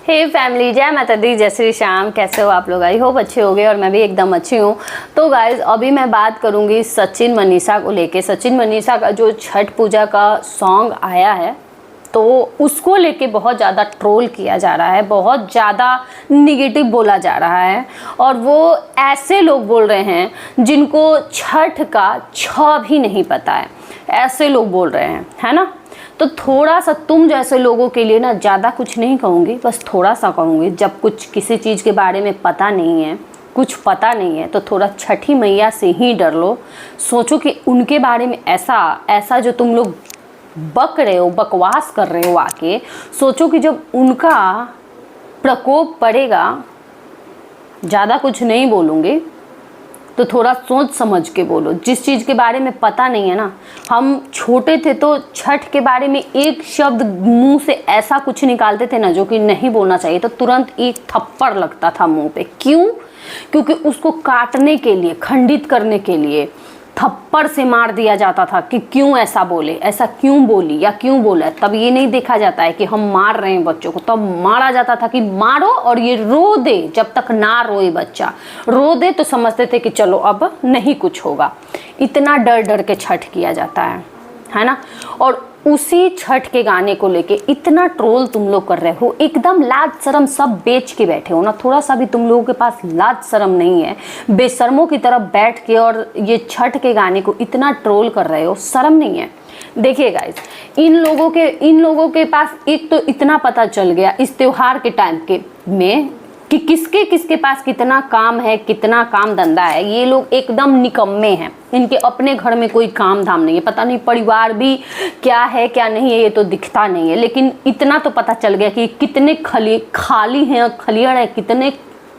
हे family, जय माता दी, जय श्री श्याम। कैसे हो आप लोग? आई होप अच्छे होंगे और मैं भी एकदम अच्छी हूँ। तो गाइज अभी मैं बात करूँगी सचिन मनीषा को लेके। सचिन मनीषा का जो छठ पूजा का सॉन्ग आया है तो उसको लेके बहुत ज़्यादा ट्रोल किया जा रहा है, बहुत ज़्यादा निगेटिव बोला जा रहा है। और वो ऐसे लोग बोल रहे हैं जिनको छठ का छ भी नहीं पता है, ऐसे लोग बोल रहे हैं, है ना। तो थोड़ा सा तुम जैसे लोगों के लिए ना ज़्यादा कुछ नहीं कहूँगी, बस थोड़ा सा कहूँगी। जब कुछ किसी चीज़ के बारे में पता नहीं है, कुछ पता नहीं है, तो थोड़ा छठी मैया से ही डर लो। सोचो कि उनके बारे में ऐसा जो तुम लोग बक रहे हो, बकवास कर रहे हो आके, सोचो कि जब उनका प्रकोप पड़ेगा। ज़्यादा कुछ नहीं बोलूँगी, तो थोड़ा सोच समझ के बोलो। जिस चीज़ के बारे में पता नहीं है ना, हम छोटे थे तो छठ के बारे में एक शब्द मुंह से ऐसा कुछ निकालते थे ना जो कि नहीं बोलना चाहिए, तो तुरंत एक थप्पड़ लगता था मुंह पे। क्यों? क्योंकि उसको काटने के लिए, खंडित करने के लिए थप्पड़ से मार दिया जाता था कि क्यों ऐसा बोले, ऐसा क्यों बोली या क्यों बोला। तब ये नहीं देखा जाता है कि हम मार रहे हैं बच्चों को, तब मारा जाता था कि मारो और ये रो दे। जब तक ना रोए बच्चा, रो दे तो समझते थे कि चलो अब नहीं कुछ होगा। इतना डर डर के छठ किया जाता है ना। और उसी छठ के गाने को लेके इतना ट्रोल तुम लोग कर रहे हो, एकदम लाज शर्म सब बेच के बैठे हो ना। थोड़ा सा भी तुम लोगों के पास लाज शर्म नहीं है, बेशर्मों की तरफ बैठ के और ये छठ के गाने को इतना ट्रोल कर रहे हो, शर्म नहीं है। देखिए गाइस, इन लोगों के पास एक तो इतना पता चल गया इस त्योहार के टाइम के में कि किसके पास कितना काम है, कितना काम धंधा है। ये लोग एकदम निकम्मे हैं, इनके अपने घर में कोई काम धाम नहीं है। पता नहीं परिवार भी क्या है क्या नहीं है, ये तो दिखता नहीं है। लेकिन इतना तो पता चल गया कि कितने खाली हैं और खलियाड़ है, कितने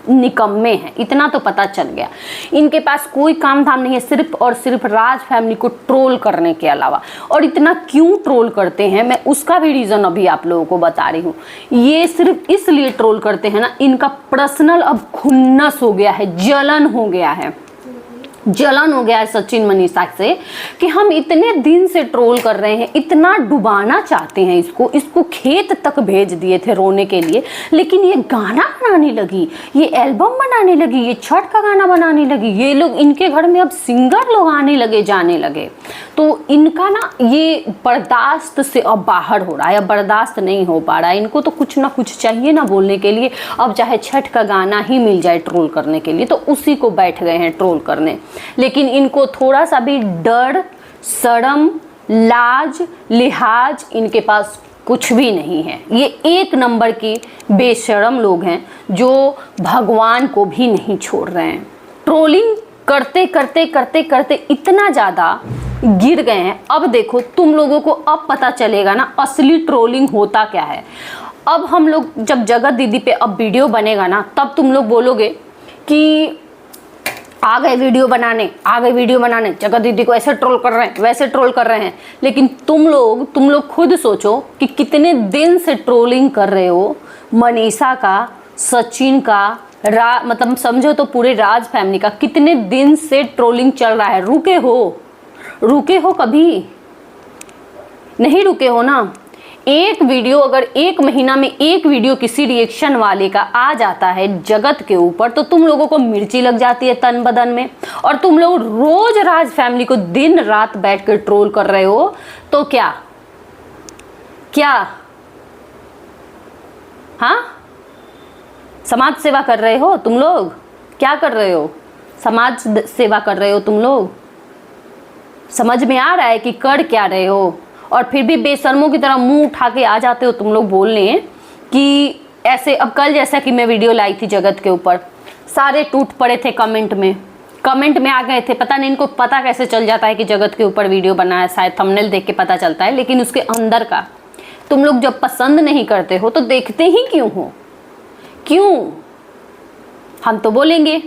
निकम्मे हैं, इतना तो पता चल गया। इनके पास कोई काम धाम नहीं है, सिर्फ और सिर्फ राज फैमिली को ट्रोल करने के अलावा। और इतना क्यों ट्रोल करते हैं, मैं उसका भी रीज़न अभी आप लोगों को बता रही हूँ। ये सिर्फ इसलिए ट्रोल करते हैं ना, इनका पर्सनल अब खुन्नस हो गया है, जलन हो गया है सचिन मनीषा से कि हम इतने दिन से ट्रोल कर रहे हैं, इतना डुबाना चाहते हैं इसको खेत तक भेज दिए थे रोने के लिए। लेकिन ये गाना बनाने लगी, ये एल्बम बनाने लगी, ये छठ का गाना बनाने लगी, ये लोग, इनके घर में अब सिंगर लोग आने लगे, जाने लगे। तो इनका ना ये बर्दाश्त से अब बाहर हो रहा है, अब बर्दाश्त नहीं हो पा रहा है। इनको तो कुछ ना कुछ चाहिए ना बोलने के लिए। अब चाहे छठ का गाना ही मिल जाए ट्रोल करने के लिए, तो उसी को बैठ गए हैं ट्रोल करने। लेकिन इनको थोड़ा सा भी डर, शर्म, लाज, लिहाज इनके पास कुछ भी नहीं है। ये एक नंबर की बेशर्म लोग हैं जो भगवान को भी नहीं छोड़ रहे हैं। ट्रोलिंग करते करते करते करते इतना ज़्यादा गिर गए हैं। अब देखो तुम लोगों को अब पता चलेगा ना असली ट्रोलिंग होता क्या है। अब हम लोग जब जगत दीदी पे अब वीडियो बनेगा ना, तब तुम लोग बोलोगे कि आ गए वीडियो बनाने, जगत दीदी को ऐसे ट्रोल कर रहे हैं, वैसे ट्रोल कर रहे हैं। लेकिन तुम लोग खुद सोचो कि कितने दिन से ट्रोलिंग कर रहे हो मनीषा का, सचिन का, मतलब समझो तो पूरे राज फैमिली का कितने दिन से ट्रोलिंग चल रहा है। रुके हो कभी? नहीं रुके हो ना। एक वीडियो, अगर एक महीना में एक वीडियो किसी रिएक्शन वाले का आ जाता है जगत के ऊपर, तो तुम लोगों को मिर्ची लग जाती है तन बदन में। और तुम लोग रोज राज फैमिली को दिन रात बैठ कर ट्रोल कर रहे हो। तो क्या हाँ, समाज सेवा कर रहे हो तुम लोग? क्या कर रहे हो? समाज सेवा कर रहे हो तुम लोग? समझ में आ रहा है कि कर क्या रहे हो? और फिर भी बेशर्मों की तरह मुंह उठा के आ जाते हो तुम लोग बोलने कि ऐसे। अब कल जैसा कि मैं वीडियो लाई थी जगत के ऊपर, सारे टूट पड़े थे कमेंट में आ गए थे। पता नहीं इनको पता कैसे चल जाता है कि जगत के ऊपर वीडियो बनाया, शायद थंबनेल देख के पता चलता है। लेकिन उसके अंदर का तुम लोग जब पसंद नहीं करते हो तो देखते ही क्यों हो? क्यों? हम तो बोलेंगे,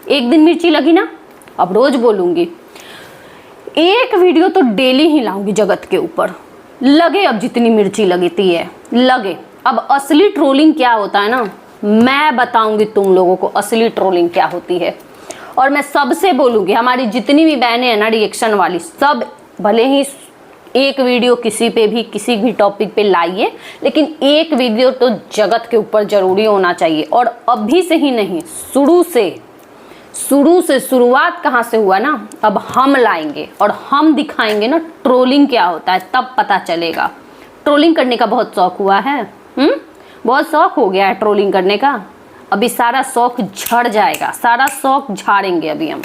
एक दिन मिर्ची लगी ना, अब रोज बोलूंगी। एक वीडियो तो डेली ही लाऊंगी जगत के ऊपर, लगे अब जितनी मिर्ची लगती है लगे। अब असली ट्रोलिंग क्या होता है ना, मैं बताऊंगी तुम लोगों को असली ट्रोलिंग क्या होती है। और मैं सबसे बोलूंगी, हमारी जितनी भी बहनें हैं ना रिएक्शन वाली, सब भले ही एक वीडियो किसी पे भी किसी भी टॉपिक पे लाइए, लेकिन एक वीडियो तो जगत के ऊपर ज़रूरी होना चाहिए। और अभी से ही नहीं, शुरू से शुरुआत कहाँ से हुआ ना, अब हम लाएंगे और हम दिखाएंगे ना ट्रोलिंग क्या होता है, तब पता चलेगा। ट्रोलिंग करने का बहुत शौक हुआ है, बहुत शौक हो गया है ट्रोलिंग करने का। अभी सारा शौक झड़ जाएगा, सारा शौक झाड़ेंगे अभी हम,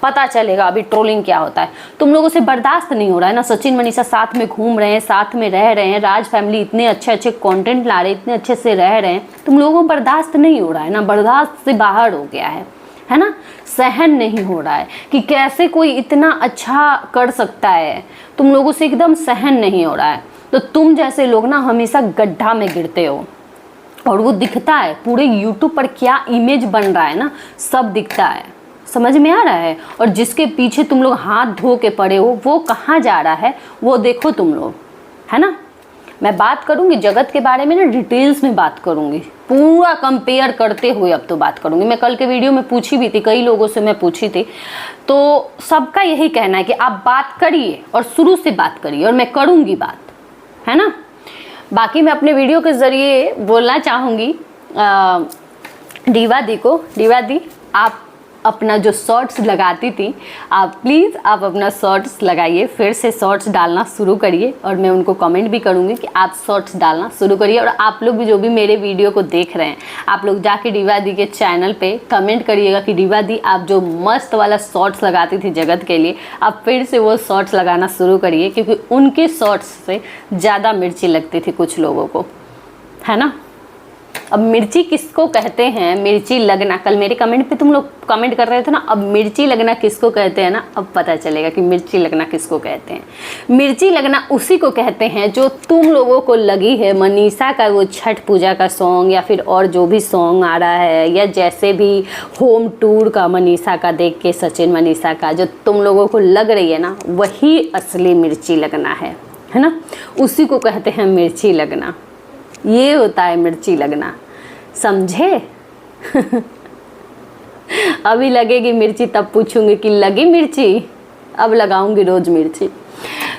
पता चलेगा अभी ट्रोलिंग क्या होता है। तुम लोगों से बर्दाश्त नहीं हो रहा है ना, सचिन मनीषा साथ में घूम रहे हैं, साथ में रह रहे हैं, राज फैमिली इतने अच्छे अच्छे कंटेंट ला रहे हैं, इतने अच्छे से रह रहे हैं, तुम लोगों को बर्दाश्त नहीं हो रहा है ना, बर्दाश्त से बाहर हो गया है ना, सहन नहीं हो रहा है कि कैसे कोई इतना अच्छा कर सकता है, तुम लोगों से एकदम सहन नहीं हो रहा है। तो तुम जैसे लोग ना हमेशा गड्ढा में गिरते हो, और वो दिखता है पूरे YouTube पर क्या इमेज बन रहा है ना, सब दिखता है, समझ में आ रहा है। और जिसके पीछे तुम लोग हाथ धो के पड़े हो वो कहाँ जा रहा है वो देखो तुम लोग, है ना। मैं बात करूँगी जगत के बारे में ना, डिटेल्स में बात करूँगी, पूरा कंपेयर करते हुए अब तो बात करूँगी। मैं कल के वीडियो में पूछी भी थी, कई लोगों से मैं पूछी थी, तो सबका यही कहना है कि आप बात करिए और शुरू से बात करिए, और मैं करूँगी बात, है ना। बाकी मैं अपने वीडियो के ज़रिए बोलना चाहूँगी दीवा दी को, दीवा दी आप अपना जो शॉर्ट्स लगाती थी, आप प्लीज़ आप अपना शॉर्ट्स लगाइए, फिर से शॉर्ट्स डालना शुरू करिए। और मैं उनको कमेंट भी करूँगी कि आप शॉर्ट्स डालना शुरू करिए। और आप लोग भी जो भी मेरे वीडियो को देख रहे हैं, आप लोग जाके दीवा दी के चैनल पे कमेंट करिएगा कि दीवा दी आप जो मस्त वाला शॉर्ट्स लगाती थी जगत के लिए, आप फिर से वो शॉर्ट्स लगाना शुरू करिए, क्योंकि उनके शॉर्ट्स से ज़्यादा मिर्ची लगती थी कुछ लोगों को, है ना। अब मिर्ची किसको कहते हैं, मिर्ची लगना, कल मेरे कमेंट पे तुम लोग कमेंट कर रहे थे ना, अब मिर्ची लगना किसको कहते हैं ना, अब पता चलेगा कि मिर्ची लगना किसको कहते हैं। मिर्ची लगना उसी को कहते हैं जो तुम लोगों को लगी है मनीषा का वो छठ पूजा का सॉन्ग, या फिर और जो भी सॉन्ग आ रहा है, या जैसे भी होम टूर का मनीषा का देख के सचिन मनीषा का जो तुम लोगों को लग रही है ना, वही असली मिर्ची लगना है ना। उसी को कहते हैं मिर्ची लगना, ये होता है मिर्ची लगना, समझे। अभी लगेगी मिर्ची तब पूछूंगी कि लगी मिर्ची, अब लगाऊंगी रोज मिर्ची।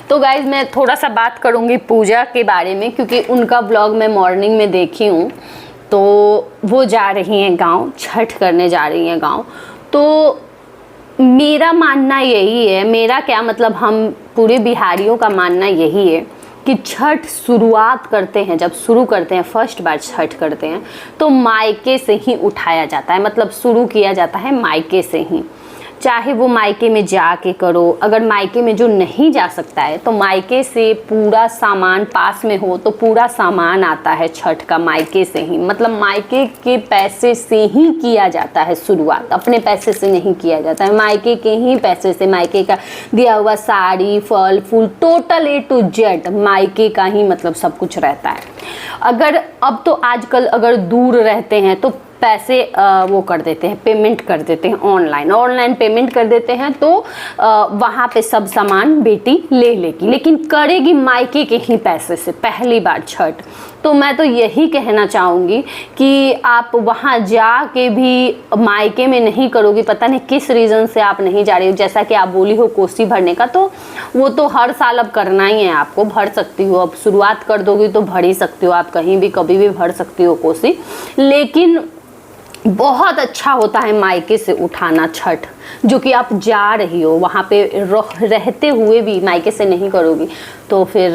तो गाइज मैं थोड़ा सा बात करूंगी पूजा के बारे में, क्योंकि उनका ब्लॉग मैं मॉर्निंग में देखी हूँ। तो वो जा रही हैं गांव, छठ करने जा रही हैं गांव। तो मेरा मानना यही है, मेरा क्या मतलब, हम पूरे बिहारियों का मानना यही है कि छठ शुरुआत करते हैं, जब शुरू करते हैं, फर्स्ट बार छठ करते हैं, तो मायके से ही उठाया जाता है, मतलब शुरू किया जाता है मायके से ही। चाहे वो मायके में जाके करो, अगर मायके में जो नहीं जा सकता है तो मायके से पूरा सामान, पास में हो तो पूरा सामान आता है छठ का मायके से ही, मतलब मायके के पैसे से ही किया जाता है शुरुआत, अपने पैसे से नहीं किया जाता है, मायके के ही पैसे से, मायके का दिया हुआ साड़ी, फल फूल, टोटल A to Z मायके का ही मतलब सब कुछ रहता है। अगर अब तो आजकल अगर दूर रहते हैं तो पैसे वो कर देते हैं, पेमेंट कर देते हैं, ऑनलाइन पेमेंट कर देते हैं, तो वहाँ पे सब सामान बेटी ले लेगी, लेकिन करेगी मायके के ही पैसे से पहली बार छठ। तो मैं तो यही कहना चाहूँगी कि आप वहाँ जा के भी मायके में नहीं करोगी, पता नहीं किस रीज़न से आप नहीं जा रही हो। जैसा कि आप बोली हो कोसी भरने का, तो वो तो हर साल अब करना ही है, आपको भर सकती हो, अब शुरुआत कर दोगी तो भर ही सकती हो, आप कहीं भी कभी भी भर सकती हो कोसी। लेकिन बहुत अच्छा होता है मायके से उठाना छठ, जो कि आप जा रही हो वहाँ पे रहते हुए भी मायके से नहीं करोगी तो फिर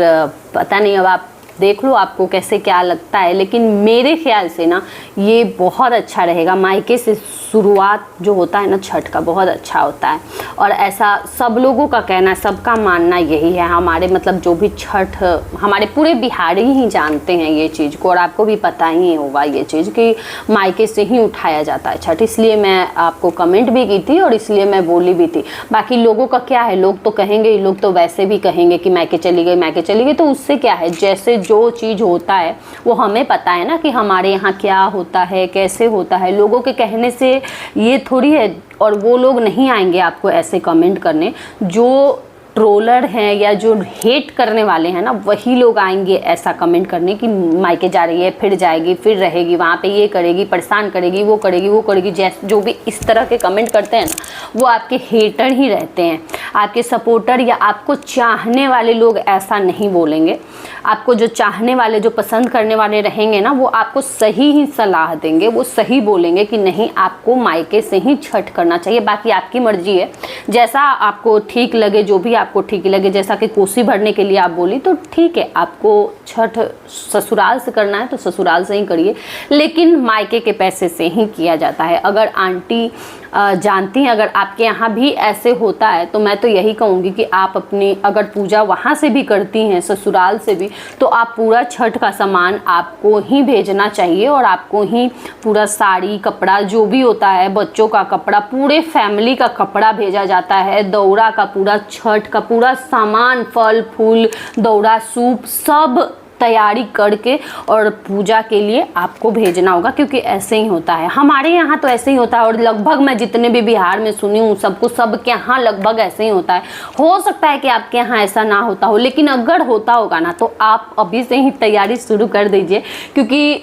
पता नहीं, अब आप देख लो आपको कैसे क्या लगता है। लेकिन मेरे ख्याल से ना ये बहुत अच्छा रहेगा, मायके से शुरुआत जो होता है ना छठ का, बहुत अच्छा होता है। और ऐसा सब लोगों का कहना, सबका मानना यही है, हमारे मतलब जो भी छठ, हमारे पूरे बिहारी ही जानते हैं ये चीज़ को, और आपको भी पता ही होगा ये चीज़ कि मायके से ही उठाया जाता है छठ। इसलिए मैं आपको कमेंट भी की थी और इसलिए मैं बोली भी थी। बाकी लोगों का क्या है, लोग तो कहेंगे, लोग तो वैसे भी कहेंगे कि मायके चली गई, मायके चली गई, तो उससे क्या है, जैसे जो चीज़ होता है वो हमें पता है ना कि हमारे यहाँ क्या होता है, कैसे होता है। लोगों के कहने से ये थोड़ी है, और वो लोग नहीं आएंगे आपको ऐसे कमेंट करने जो ट्रोलर हैं या जो हेट करने वाले हैं ना, वही लोग आएंगे ऐसा कमेंट करने कि मायके जा रही है, फिर जाएगी, फिर रहेगी वहाँ पे, ये करेगी, परेशान करेगी, वो करेगी, जैसे जो भी इस तरह के कमेंट करते हैं ना, वो आपके हेटर ही रहते हैं। आपके सपोर्टर या आपको चाहने वाले लोग ऐसा नहीं बोलेंगे। आपको जो चाहने वाले, जो पसंद करने वाले रहेंगे ना, वो आपको सही ही सलाह देंगे, वो सही बोलेंगे कि नहीं आपको मायके से ही छठ करना चाहिए। बाकी आपकी मर्जी है, जैसा आपको ठीक लगे, जो भी आपको ठीक लगे। जैसा कि कोसी भरने के लिए आप बोली तो ठीक है, आपको छठ ससुराल से करना है तो ससुराल से ही करिए, लेकिन मायके के पैसे से ही किया जाता है। अगर आंटी जानती हैं, अगर आपके यहाँ भी ऐसे होता है तो मैं तो यही कहूँगी कि आप अपनी अगर पूजा वहाँ से भी करती हैं, ससुराल से भी, तो आप पूरा छठ का सामान आपको ही भेजना चाहिए और आपको ही पूरा साड़ी, कपड़ा जो भी होता है, बच्चों का कपड़ा, पूरे फैमिली का कपड़ा भेजा जाता है, दौरा का पूरा, छठ का पूरा सामान, फल फूल, दौरा, सूप, सब तैयारी करके और पूजा के लिए आपको भेजना होगा, क्योंकि ऐसे ही होता है। हमारे यहाँ तो ऐसे ही होता है और लगभग मैं जितने भी बिहार में सुनी हूँ सबके यहाँ लगभग ऐसे ही होता है। हो सकता है कि आपके यहाँ ऐसा ना होता हो, लेकिन अगर होता होगा ना तो आप अभी से ही तैयारी शुरू कर दीजिए, क्योंकि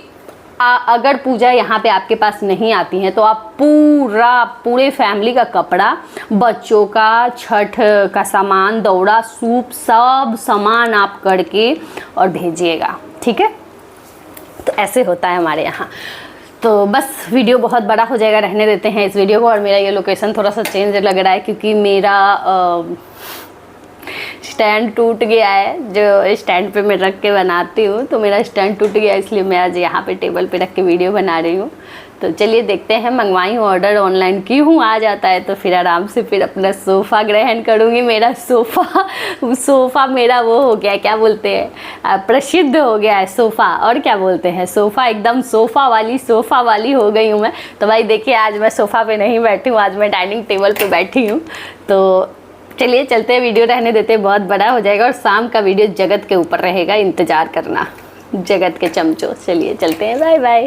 अगर पूजा यहाँ पे आपके पास नहीं आती है तो आप पूरे फैमिली का कपड़ा, बच्चों का छठ का सामान, दौरा, सूप, सब सामान आप करके और भेजिएगा, ठीक है। तो ऐसे होता है हमारे यहाँ। तो बस वीडियो बहुत बड़ा हो जाएगा, रहने देते हैं इस वीडियो को। और मेरा ये लोकेशन थोड़ा सा चेंज लग रहा है क्योंकि मेरा स्टैंड टूट गया है, जो स्टैंड पे मैं रख के बनाती हूँ, तो मेरा स्टैंड टूट गया, इसलिए मैं आज यहाँ पे टेबल पे रख के वीडियो बना रही हूँ। तो चलिए देखते हैं, मंगवाई हूँ, ऑर्डर ऑनलाइन की हूँ, आ जाता है तो फिर आराम से फिर अपना सोफ़ा ग्रहण करूँगी। मेरा सोफ़ा मेरा वो हो गया, क्या बोलते हैं, प्रसिद्ध हो गया है सोफ़ा, और क्या बोलते हैं, सोफ़ा, एकदम सोफ़ा वाली हो गई हूँ मैं। तो भाई देखिए, आज मैं सोफ़ा पे नहीं बैठी हूँ, आज मैं डाइनिंग टेबल पे बैठी हूँ। तो चलिए चलते हैं, वीडियो रहने देते हैं, बहुत बड़ा हो जाएगा और शाम का वीडियो जगत के ऊपर रहेगा, इंतज़ार करना, जगत के चमचों। चलिए चलते हैं, बाय बाय।